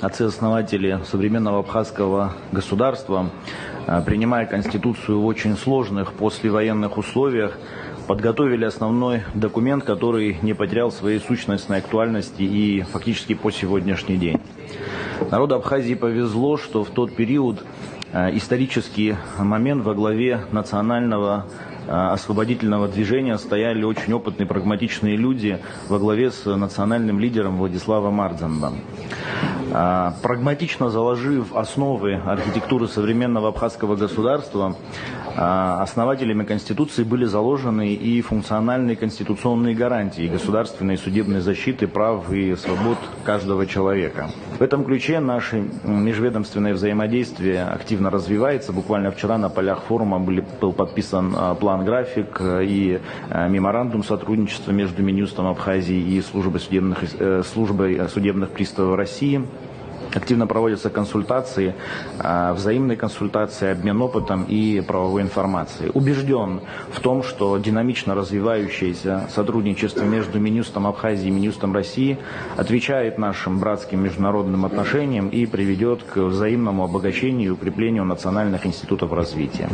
Отцы-основатели современного абхазского государства, принимая Конституцию в очень сложных послевоенных условиях, подготовили основной документ, который не потерял своей сущностной актуальности и фактически по сегодняшний день. Народу Абхазии повезло, что в тот период исторический момент во главе национального освободительного движения стояли очень опытные, прагматичные люди во главе с национальным лидером Владиславом Мардзаном. Прагматично заложив основы архитектуры современного абхазского государства, основателями Конституции были заложены и функциональные конституционные гарантии государственной и судебной защиты прав и свобод каждого человека. В этом ключе наше межведомственное взаимодействие активно развивается. Буквально вчера на полях форума был подписан план-график и меморандум сотрудничества между Минюстом Абхазии и службой судебных приставов России. Активно проводятся консультации, взаимные консультации, обмен опытом и правовой информацией. Убежден в том, что динамично развивающееся сотрудничество между Минюстом Абхазии и Минюстом России отвечает нашим братским международным отношениям и приведет к взаимному обогащению и укреплению национальных институтов развития.